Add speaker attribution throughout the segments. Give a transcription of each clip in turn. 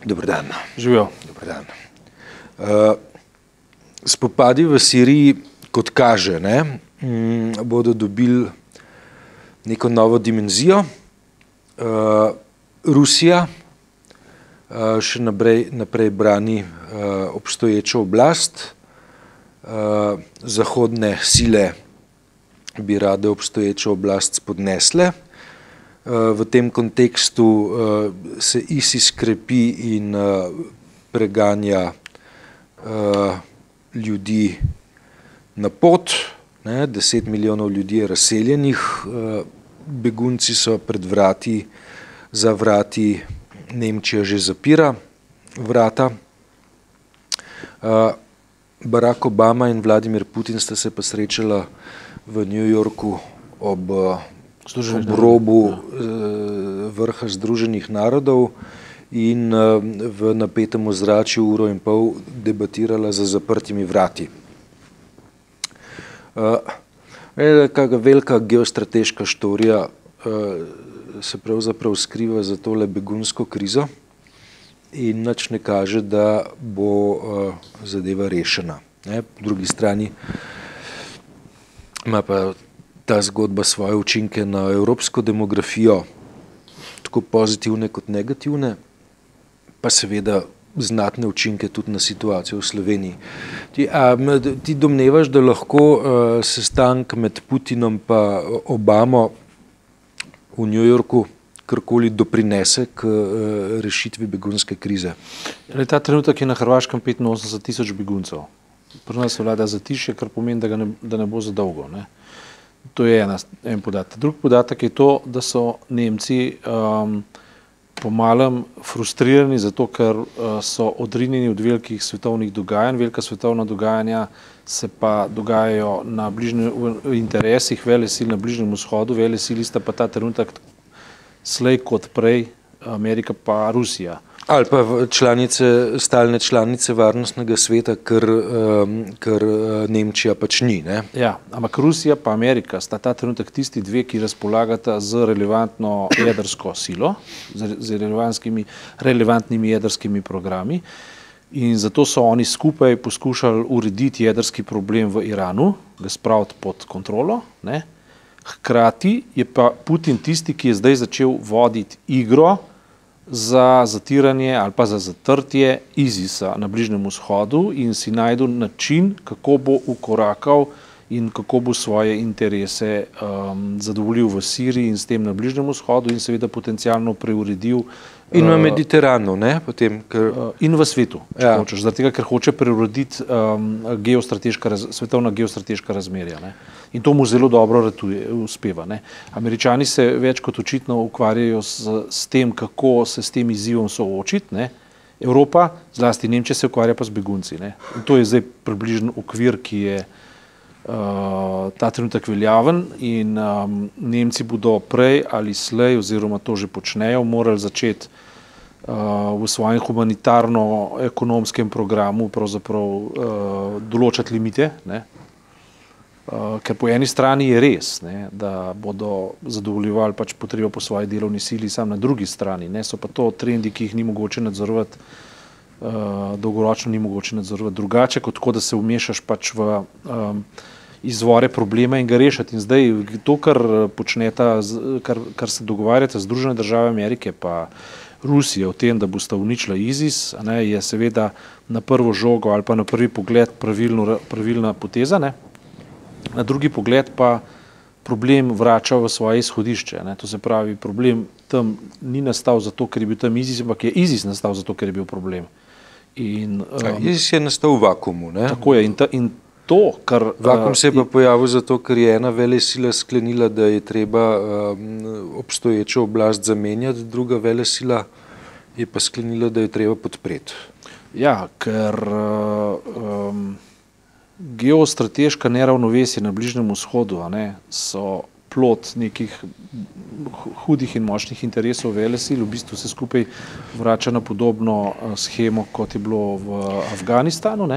Speaker 1: Dober dan.
Speaker 2: Živijo.
Speaker 1: Dober dan. Spopadi v Siriji, kot kaže, bodo dobili neko novo dimenzijo. Rusija še naprej brani obstoječo oblast. Zahodne sile bi rade obstoječo oblast spodnesle. V tem kontekstu se ISIS krepi in preganja ljudi na pot. 10 milijonov ljudi je razseljenih, begunci so pred vrati, za vrati Nemčija že zapira vrata. Barack Obama in Vladimir Putin sta se pa srečala v New Yorku ob robu vrha Združenih narodov in v napetem ozračju uro in pol debatirala za zaprtimi vrati. Kakšna velika geostrateška štorija se pravzaprav skriva za tole begunsko krizo in nič ne kaže, da bo zadeva rešena. Po drugi strani ima pa ta zgodba svoje učinke na evropsko demografijo, tako pozitivne kot negativne, pa seveda znatne učinke tudi na situacijo v Sloveniji. Ti domnevaš, da lahko sestanek med Putinom pa Obamo v New Yorku karkoli doprinese k rešitvi begunske krize?
Speaker 2: Ta trenutek je na Hrvaškem 85 000 beguncev. Pri nas vlada zatišje, kar pomeni, da ne bo za dolgo. To je en podatek. Drugi podatek je to, da so Nemci po malem frustrirani zato, ker so odrinjeni od velikih svetovnih dogajanj. Velika svetovna dogajanja se pa dogajajo v interesih velesil na Bližnjem vzhodu. Velesili sta pa ta trenutek slej kot prej Amerika pa Rusija.
Speaker 1: Ali pa stalne članice Varnostnega sveta, ker Nemčija pač ni.
Speaker 2: Ja, ampak Rusija pa Amerika sta ta trenutek tisti dve, ki razpolagata z relevantno jedrsko silo, z relevantnimi jedrskimi programi, in zato so oni skupaj poskušali urediti jedrski problem v Iranu, ga spraviti pod kontrolo. Hkrati je pa Putin tisti, ki je zdaj začel voditi igro za zatiranje ali pa za zatrtje ISIS-a na Bližnjem vzhodu in si najdel način, kako bo ukorakal in kako bo svoje interese zadovoljil v Siriji in s tem na Bližnjem vzhodu in seveda potencialno preuredil
Speaker 1: in v Mediteranu, potem,
Speaker 2: in v svetu, če hočeš, zaradi tega, ker hoče preurediti svetovna geostrateška razmerja. In to mu zelo dobro uspeva. Američani se več kot očitno ukvarjajo s tem, kako se s tem izzivom soočiti. Evropa, zlasti Nemčija, se ukvarja pa z begunci. In to je zdaj približen okvir, ki je ta trenutek veljaven, in Nemci bodo prej ali slej, oziroma to že počnejo, morali začeti v svojem humanitarno-ekonomskem programu pravzaprav določati limite, ker po eni strani je res, da bodo zadovoljevali pač potrebo po svoji delovni sili, sam na drugi strani so pa to trendi, ki jih ni mogoče nadzorovati, dolgoročno ni mogoče nadzorovati drugače, kot tako, da se vmešaš pač v izvore problema in ga rešiti. In zdaj to, kar počneta, kar se dogovarjata Združene države Amerike pa Rusija o tem, da bosta uničila ISIS, je seveda na prvo žogo ali pa na prvi pogled pravilna poteza, na drugi pogled pa problem vrača v svoje izhodišče. To se pravi, problem tam ni nastal zato, ker je bil tam ISIS, ampak je ISIS nastal zato, ker je bil problem.
Speaker 1: ISIS je nastal v vakuumu.
Speaker 2: Tako je. In to, kar...
Speaker 1: Vakuum se je pa pojavil zato, ker je ena velesila sklenila, da je treba obstoječo oblast zamenjati, druga velesila je pa sklenila, da je treba podpreti.
Speaker 2: Ja, ker geostrateška neravnovesja na Bližnjem vzhodu so plod nekih hudih in močnih interesov velesil, v bistvu se skupaj vrača na podobno shemo, kot je bilo v Afganistanu.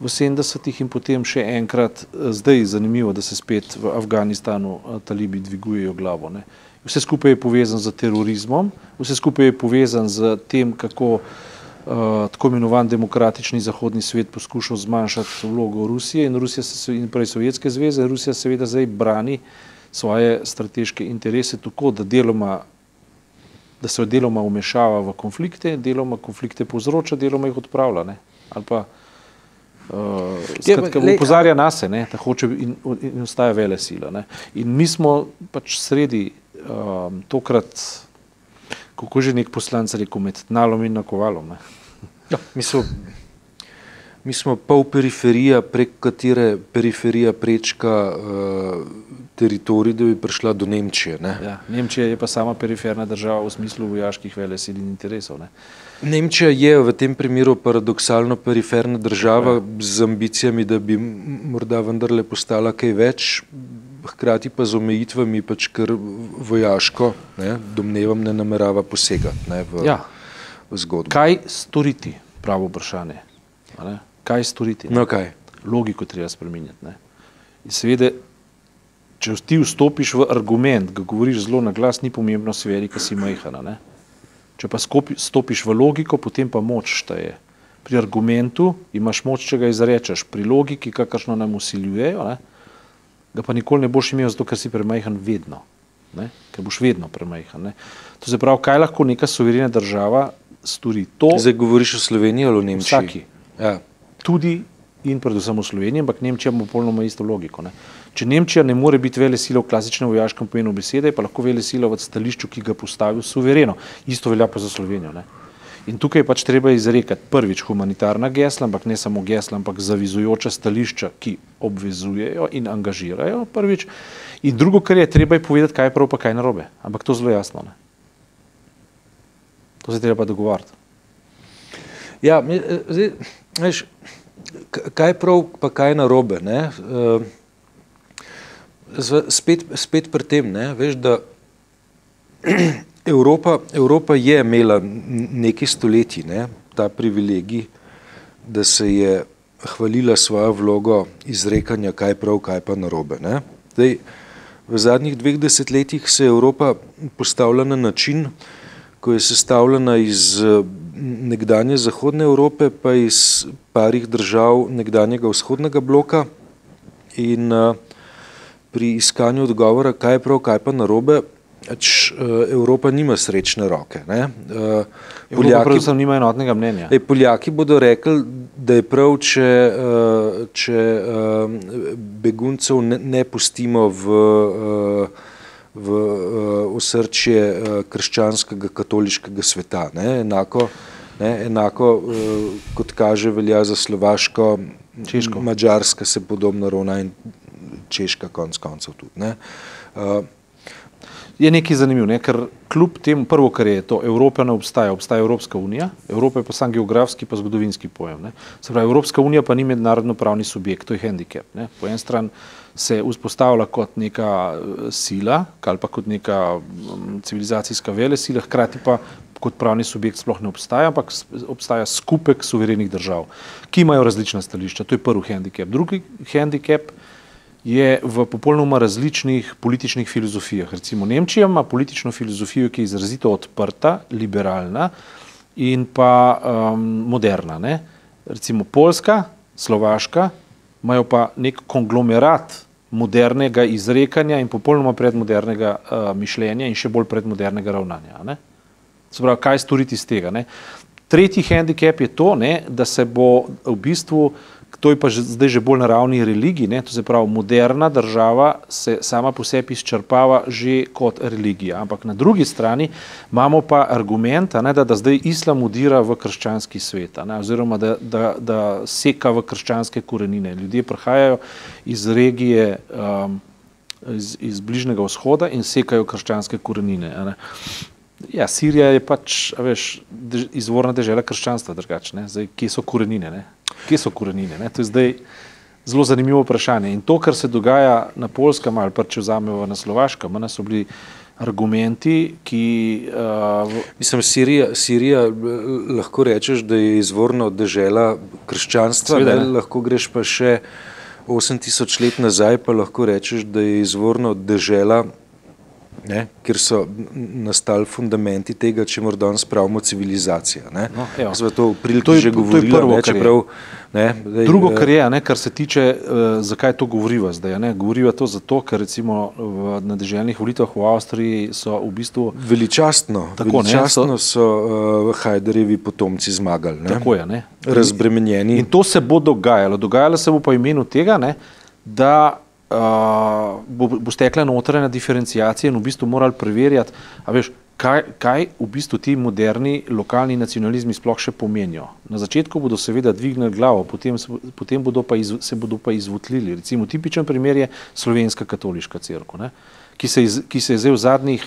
Speaker 2: v 70-ih in potem še enkrat, zdaj zanimivo, da se spet v Afganistanu talibi dvigujejo glavo. Ne. Vse skupaj je povezan z terorizmom, vse skupaj je povezan z tem, kako tako imenovan demokratični zahodni svet poskušal zmanjšati vlogo Rusije in prej Sovjetske zveze. Rusija seveda zdaj brani svoje strateške interese tako, da se deloma vmešava v konflikte, deloma konflikte povzroča, deloma jih odpravlja. Ne. Ali pa skratka, opozarja na se, ne, da hoče in ostaja velesila. Ne. In mi smo pač sredi tokrat, kako že nek poslanec rekel, med tnalom in nakovalom. Ne.
Speaker 1: Ja, mi smo pol periferija, prek katere periferija prečka teritorij, da bi prišla do Nemčije. Ne.
Speaker 2: Ja, Nemčija je pa sama periferna država v smislu vojaških velesil in interesov. Ne.
Speaker 1: Nemčija je v tem primeru paradoksalno periferna država z ambicijami, da bi morda vendarle postala kaj več, hkrati pa z omejitvami, pač kar vojaško, ne, domnevam, ne namerava posegati, ne, v zgodbo.
Speaker 2: Kaj storiti, pravo vprašanje? Kaj storiti?
Speaker 1: No, kaj?
Speaker 2: Logiko treba spreminjati. Ne. In seveda, če ti vstopiš v argument, ga govoriš zelo na glas, ni pomembno sferi, ki si majhana. Ne. Če pa stopiš v logiko, potem pa moč šteje. Pri argumentu imaš moč, če ga izrečeš. Pri logiki, kakršno nam vsiljujejo, ne, ga pa nikoli ne boš imel, zato ker si premajhan vedno. Ne, ker boš vedno premajhan. Ne. To se pravi, kaj lahko neka suverena država stori? To,
Speaker 1: zdaj govoriš o Sloveniji ali o Nemčiji?
Speaker 2: Vsaki.
Speaker 1: Ja.
Speaker 2: Tudi in predvsem v Sloveniji, ampak Nemčija ima popolnoma isto logiko. Ne. Če Nemčija ne more biti velesila v klasičnem vojaškem pomenu besede, je pa lahko velesila v stališču, ki ga postavi suvereno. Isto velja pa za Slovenijo. Ne. In tukaj je pač treba izrekati prvič humanitarna gesla, ampak ne samo gesla, ampak zavezujoča stališča, ki obvezujejo in angažirajo prvič. In drugo, kar je, treba je povedati, kaj je prav pa kaj narobe. Ampak to zelo jasno. Ne. To se treba pa dogovarjati.
Speaker 1: Ja, zdaj, veš, kaj je prav pa kaj narobe, ne? Spet pri tem, ne, veš, da Evropa je imela nekaj stoletij, ne, ta privilegij, da se je hvalila svojo vlogo izrekanja, kaj prav, kaj pa narobe. Ne. Zdaj, v zadnjih 2 desetletjih se je Evropa postavila na način, ko je sestavljena iz nekdanje Zahodne Evrope, pa iz parih držav nekdanjega vzhodnega bloka in pri iskanju odgovora, kaj je prav, kaj pa narobe, Evropa nima srečne roke. Ne.
Speaker 2: Evropa predvsem nima enotnega mnenja.
Speaker 1: Poljaki bodo rekli, da je prav, če beguncev ne pustimo v osrčje krščanskega katoliškega sveta. Ne. Enako kot kaže, velja za Slovaško,
Speaker 2: Češko.
Speaker 1: Madžarska se podobno ravna in Češka konec koncev tudi. Ne.
Speaker 2: Je nekaj zanimivo, ne? Ker kljub temu, prvo, kar je to, Evropa ne obstaja, obstaja Evropska unija, Evropa je pa sam geografski pa zgodovinski pojem. Ne? Se pravi, Evropska unija pa ni mednarodno pravni subjekt, to je handicap. Ne? Po en stran se vzpostavlja kot neka sila, ali pa kot neka civilizacijska velesila, hkrati pa kot pravni subjekt sploh ne obstaja, ampak obstaja skupek suverenih držav, ki imajo različna stališča. To je prvi handicap. Drugi handicap je v popolnoma različnih političnih filozofijah. Recimo Nemčija ima politično filozofijo, ki je izrazito odprta, liberalna in pa moderna. Ne? Recimo Poljska, Slovaška imajo pa nek konglomerat modernega izrekanja in popolnoma predmodernega mišljenja in še bolj predmodernega ravnanja. Ne? Se pravi, kaj storiti iz tega? Ne? Tretji handicap je to, ne, da se bo v bistvu, to je pa zdaj že bolj na ravni religij, ne, to se pravi, moderna država se sama po sebi izčrpava že kot religija. Ampak na drugi strani imamo pa argument, ne, da zdaj islam udira v krščanski svet, ne, oziroma da seka v krščanske korenine. Ljudje prihajajo iz regije, iz Bližnjega vzhoda in sekajo krščanske korenine. Ne. Ja, Sirija je pač, veš, izvorna dežela krščanstva drugače. Zdaj, kje so korenine? Ne? Kje so korenine? Ne? To je zdaj zelo zanimivo vprašanje. In to, kar se dogaja na Poljskem ali pa če vzamemo na Slovaškem, so bili argumenti, ki...
Speaker 1: Mislim, Sirija lahko rečeš, da je izvorno dežela krščanstva,
Speaker 2: Seveda,
Speaker 1: ne? Lahko greš pa še 8000 let nazaj, pa lahko rečeš, da je izvorno dežela, ne, kjer so nastali fundamenti tega, čemur danes pravimo civilizacija. Ne. Smo to v priliki že govorili.
Speaker 2: Drugo, kar je, ne, kar se tiče, zakaj to govoriva zdaj. Ne. Govoriva to zato, ker recimo na deželnih volitvah v Avstriji so v bistvu...
Speaker 1: Veličastno so Hajderjevi potomci zmagali. Ne.
Speaker 2: Tako je, ne.
Speaker 1: Razbremenjeni.
Speaker 2: In to se bo dogajalo. Dogajalo se bo po imenu tega, ne, da bo stekla notranja diferencijacija in v bistvu morali preverjati, a veš, kaj v bistvu ti moderni lokalni nacionalizmi sploh še pomenijo. Na začetku bodo seveda dvignili glavo, potem se bodo pa izvotlili. Recimo tipičen primer je slovenska katoliška cerkev, ki se je zdaj v zadnjih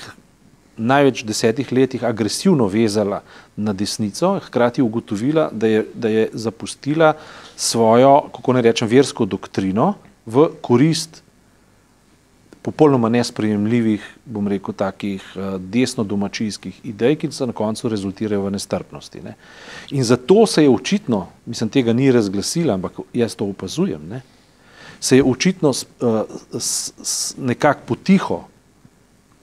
Speaker 2: največ 10 letih agresivno vezala na desnico, hkrati ugotovila, da je zapustila svojo, kako ne rečem, versko doktrino v korist popolnoma nesprejemljivih, bom rekel, takih desno-domačijskih idej, ki se na koncu rezultirajo v nestrpnosti. Ne. In zato se je očitno, mislim, tega ni razglasila, ampak jaz to opazujem, ne, se je očitno nekako potiho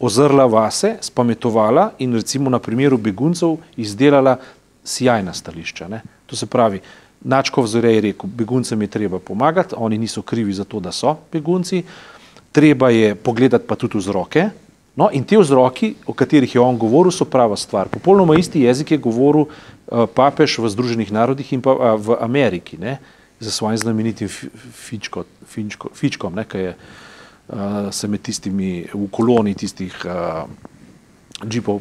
Speaker 2: ozrla vase, spametovala in recimo na primeru beguncev izdelala sjajna stališča. Ne. To se pravi, Načkov Zore je rekel, beguncem je treba pomagati, oni niso krivi za to, da so begunci, treba je pogledati pa tudi vzroke, no in te vzroki, o katerih je on govoril, so prava stvar. Popolnoma isti jezik je govoril papež v Združenih narodih in pa v Ameriki, ne, za svojim znamenitim fičkom, ne, ki je se med tistimi v koloni tistih džipov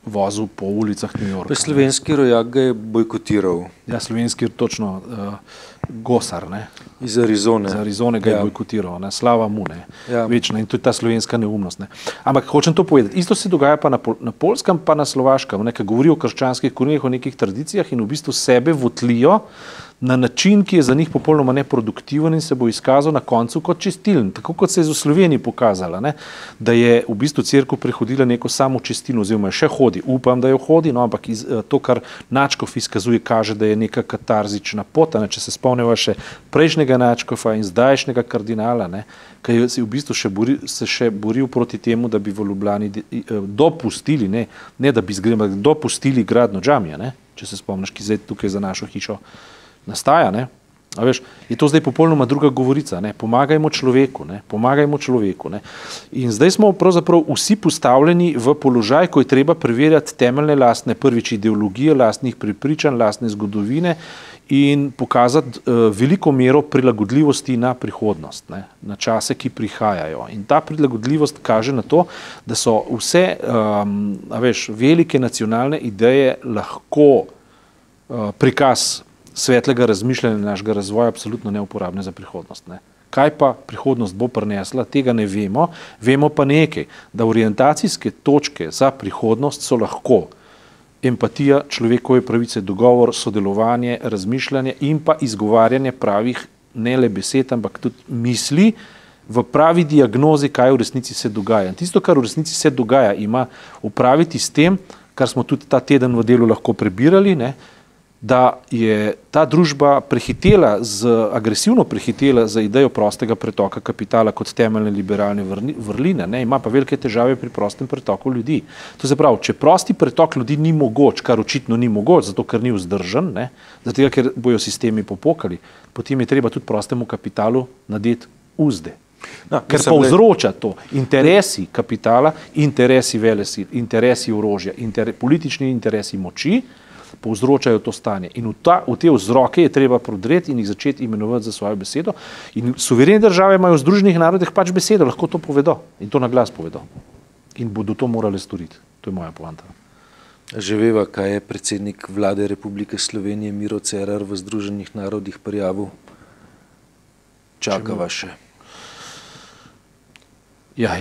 Speaker 2: vozil po ulicah New Yorka.
Speaker 1: Slovenski rojak ga je bojkotiral.
Speaker 2: Ja, slovenski, točno, Gosar, ne.
Speaker 1: Iz Arizone.
Speaker 2: Iz Arizone ga je bojkotiral, ne. Slava mu, ne. Večna, in to je ta slovenska neumnost, ne. Ampak hočem to povedati. Isto se dogaja pa na Poljskem, pa na Slovaškem, ne, ki govorijo o krščanskih korenih, o nekih tradicijah in v bistvu sebe votlijo na način, ki je za njih popolnoma neproduktiven in se bo izkazal na koncu kot čistilen. Tako kot se je v Sloveniji pokazala, ne, da je v bistvu cerkev prehodila neko samo čistilno, oziroma še hodi. Upam, da jo hodi, no, ampak to, kar Načkov izkazuje, kaže, da je neka katarzična pot. Ne, če se spomnimo še prejšnjega Načkova in zdajšnjega kardinala, ne, ki je v bistvu se še boril proti temu, da bi v Ljubljani dopustili, ne da bi dopustili gradnjo džamije, ne, če se spomniš, ki zdaj tukaj za našo hišo nastaja, ne. A veš, je to zdaj popolnoma druga govorica, ne. Pomagajmo človeku, ne. Pomagajmo človeku, ne. In zdaj smo pravzaprav vsi postavljeni v položaj, ko je treba preverjati temeljne lastne, prvič ideologije, lastnih prepričanj, lastne zgodovine in pokazati veliko mero prilagodljivosti na prihodnost, ne, na čase, ki prihajajo. In ta prilagodljivost kaže na to, da so vse, a veš, velike nacionalne ideje lahko prikaz svetlega razmišljanja našega razvoja absolutno neuporabne za prihodnost. Ne. Kaj pa prihodnost bo prinesla, tega ne vemo, vemo pa nekaj, da orientacijske točke za prihodnost so lahko empatija, človekove pravice, dogovor, sodelovanje, razmišljanje in pa izgovarjanje pravih, ne le besed, ampak tudi misli v pravi diagnozi, kaj v resnici se dogaja. Tisto, kar v resnici se dogaja, ima opraviti s tem, kar smo tudi ta teden v delu lahko prebirali, ne, da je ta družba agresivno prehitela za idejo prostega pretoka kapitala kot temeljne liberalne vrline, ne, ima pa velike težave pri prostem pretoku ljudi. To se pravi, če prosti pretok ljudi ni mogoč, kar očitno ni mogoč, zato ker ni vzdržen, ne, zato ker bojo sistemi popokali, potem je treba tudi prostemu kapitalu nadeti uzde. Ker povzroča to interesi kapitala, interesi velesil, interesi orožja, politični interesi moči, povzročajo to stanje. In v te vzroke je treba prodreti in jih začeti imenovati za svojo besedo. In suverene države imajo v Združenih narodih pač besedo, lahko to povedo in to na glas povedo. In bodo to morali storiti. To je moja poanta.
Speaker 1: Že veva, kaj je predsednik vlade Republike Slovenije Miro Cerar v Združenih narodih prijavil? Čakava še.
Speaker 2: Ja,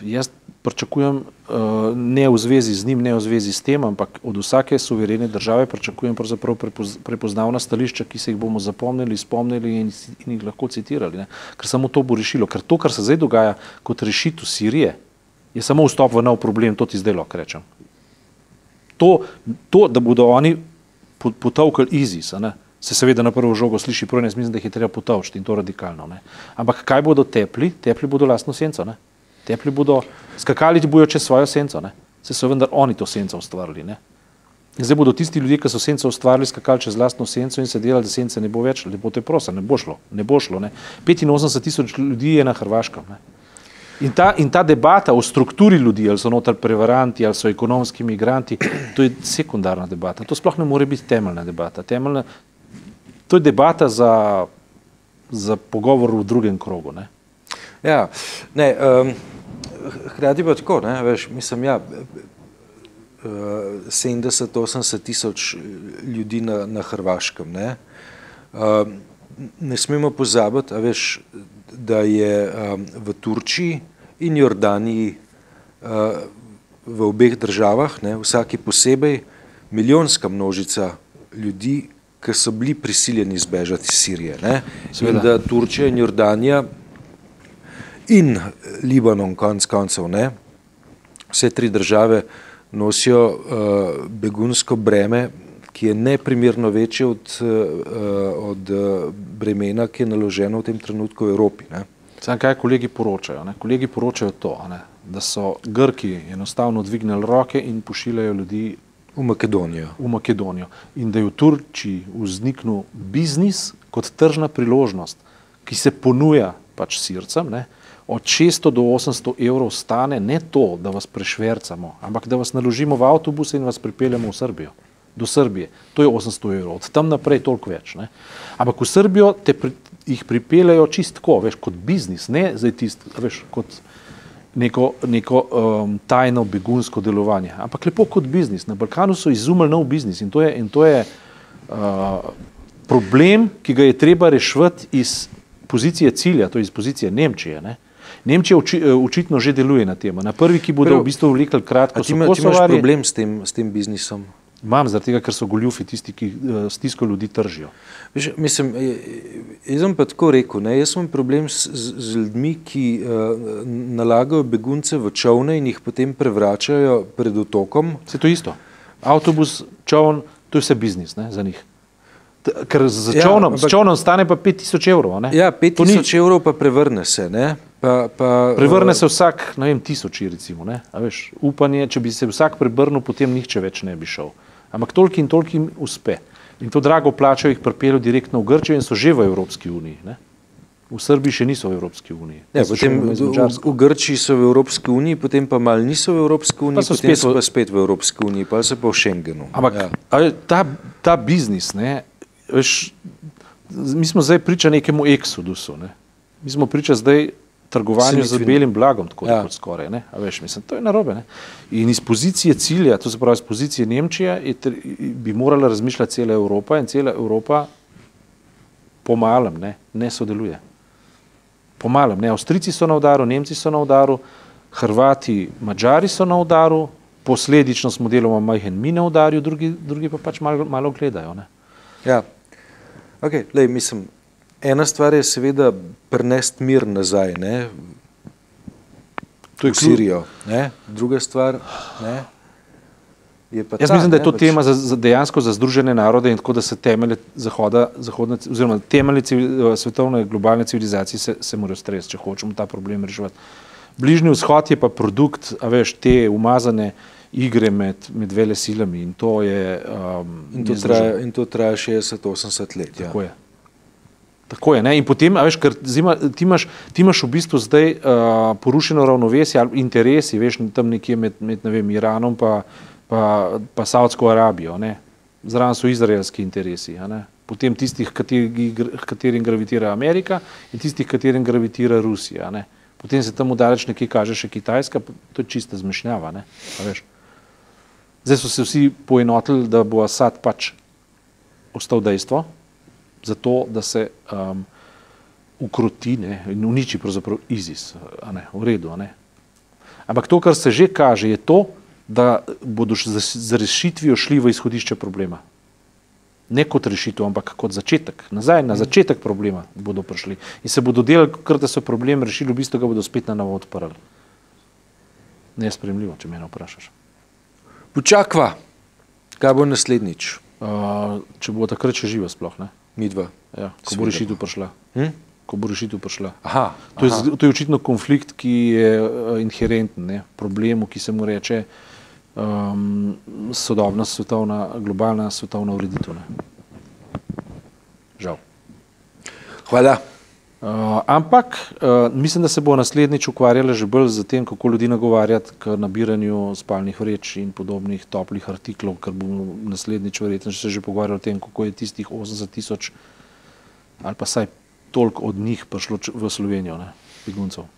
Speaker 2: jaz pričakujem ne v zvezi z njim, ne v zvezi s tem, ampak od vsake suverene države pričakujem pravzaprav prepoznavna stališča, ki se jih bomo zapomnili, spomnili in jih lahko citirali. Ne? Ker samo to bo rešilo. Ker to, kar se zdaj dogaja kot rešitev Sirije, je samo vstop v nov problem, to ti zdaj lahko rečem. To, da bodo oni potavkali ISIS, ne? Se seveda na prvo žogo sliši prav, jaz mislim, da jih je treba potavčiti in to radikalno. Ne? Ampak kaj bodo tepli? Tepli bodo lastno senco. Ne? Tepli bodo, skakali bojo čez svojo senco. Ne? Se so vendar oni to senco ustvarili. Ne? In zdaj bodo tisti ljudje, ki so senco ustvarili, skakali čez lastno senco in se delali, da sence ne bo več, lepo te prosim, ne bo šlo. Ne bo šlo, ne? 85.000 ljudi je na Hrvaškem. Ne? In ta debata o strukturi ljudi, ali so noter prevaranti, ali so ekonomski migranti, to je sekundarna debata. To sploh ne more biti temeljna debata. To je debata za pogovor v drugem krogu. Ne?
Speaker 1: Ja, ne, hkrati pa tako, ne, veš, mislim, ja, 70-80 tisoč ljudi na Hrvaškem, ne. Ne smemo pozabiti, a veš, da je v Turčiji in Jordaniji v obeh državah, ne, vsaki posebej, milijonska množica ljudi, ki so bili prisiljeni zbežati iz Sirije. Ne? In da Turčija in Jordanija in Libanon konec koncev, ne? Vse tri države nosijo begunsko breme, ki je neprimerno večje od bremena, ki je naloženo v tem trenutku v Evropi. Ne?
Speaker 2: Sam kaj kolegi poročajo? Ne? Kolegi poročajo to, ne? Da so Grki enostavno dvignili roke in pošiljajo ljudi
Speaker 1: v Makedonijo. In da je v Turčiji vzniknil biznis kot tržna priložnost, ki se ponuja pač Sircem, ne, od 600 do 800 evrov stane ne to, da vas prešvercamo, ampak da vas naložimo v avtobuse in vas pripeljemo v Srbijo, do Srbije. To je 800 evrov, od tam naprej toliko več. Ne. Ampak v Srbijo jih pripeljajo čistko, veš, kot biznis, ne zdaj tisto, veš, kot neko tajno begunsko delovanje, ampak lepo kot biznis. Na Balkanu so izumili nov biznis in to je problem, ki ga je treba reševati iz pozicije cilja, to je iz pozicije Nemčije. Ne? Nemčija očitno že deluje na tem. Na prvi, ki bodo v bistvu vlekli kratko, so Kosovarji. Ti imaš problem s tem biznisom?
Speaker 2: Imam, zaradi tega, ker so goljufi tisti, ki stisko ljudi tržijo.
Speaker 1: Mislim, jaz sem pa tako rekel, ne, jaz imam problem z ljudmi, ki nalagajo begunce v čovne in jih potem prevračajo pred otokom.
Speaker 2: Se to isto. Avtobus, čovn, to je vse biznis, ne, za njih. Ker z čovnom stane pa 5.000 evrov. Ne?
Speaker 1: Ja, 5.000 evrov pa prevrne se. Ne?
Speaker 2: Prevrne se vsak, ne vem, 1000 recimo. Ne? A veš, upanje, če bi se vsak prebrnil, potem nihče več ne bi šel. Ampak toliko in toliko jim uspe. In to drago plačajo, jih pripeljejo direktno v Grčijo in so že v Evropski uniji. Ne? V Srbiji še niso v Evropski uniji.
Speaker 1: Ja, potem v Grčiji so v Evropski uniji, potem pa malo niso v Evropski uniji, potem so pa spet v Evropski uniji, pa so pa v Schengenu.
Speaker 2: Ampak ta biznis, ne, veš, mi smo zdaj priča nekemu eksodusu. Ne? Mi smo priča zdaj trgovanju z belim blagom, tako ja. Kot skoraj. Ne? A veš, mislim, to je narobe. Ne? In iz pozicije cilja, to se pravi iz pozicije Nemčije, bi morala razmišljati cela Evropa in cela Evropa po malem ne sodeluje. Po malem. Ne? Avstrijci so na udaru, Nemci so na udaru, Hrvati, Madžari so na udaru, posledično smo deloma majhen mi na udarju, drugi pa pač malo gledajo. Ne?
Speaker 1: Ja. Ok, lej, mislim, ena stvar je seveda prenesti mir nazaj, ne, v Sirijo, ne, druga stvar, ne, je pa
Speaker 2: Jaz mislim, da je to tema dejansko za Združene narode in tako, da se temelje zahodne, oziroma temelje svetovne globalne civilizacije se morajo stresiti, če hočemo ta problem reševati. Bližnji vzhod je pa produkt, a veš, te umazane igre med velesilami in to je...
Speaker 1: In to traja 60-80 let.
Speaker 2: Tako je. Tako je, ne? In potem, a veš, ker ti imaš v bistvu zdaj porušeno ravnovesje ali interesi, veš, tam nekje med ne vem, Iranom pa Saudsko Arabijo, ne? Zraven so izraelski interesi, a ne? Potem tistih, katerim gravitira Amerika in tistih, katerim gravitira Rusija, ne? Potem se tam daleč nekje kaže še Kitajska, to je čista zmešnjava, ne? A veš. Zdaj so se vsi poenotili, da bo Asad pač ostal dejstvo, zato da se ukroti in uniči pravzaprav ISIS, a ne, v redu, a ne. Ampak to, kar se že kaže, je to, da bodo z rešitvijo šli v izhodišče problema. Ne kot rešitev, ampak kot začetek. Nazaj na začetek problema bodo prišli. In se bodo delali, ker da so problem rešili, v bistvu ga bodo spet na novo odprli. Nesprejemljivo, če mene vprašaš.
Speaker 1: Počakva, kaj bo naslednjič?
Speaker 2: Če bo takrat še živa sploh, ne?
Speaker 1: Midva.
Speaker 2: Ja, ko bo rešitev prišla. Ko bo rešitev prišla.
Speaker 1: Aha,
Speaker 2: To je očitno konflikt, ki je inherenten, ne? Problemu, ki se mu reče sodobna svetovna, globalna svetovna ureditev. Ne? Žal.
Speaker 1: Hvala.
Speaker 2: Ampak mislim, da se bo naslednjič ukvarjala že bolj z tem, kako ljudi nagovarjati k nabiranju spalnih vreč in podobnih toplih artiklov, ker bomo naslednjič verjetno se že pogovarjali o tem, kako je tistih 80 000 ali pa saj toliko od njih prišlo v Slovenijo, ne, beguncev.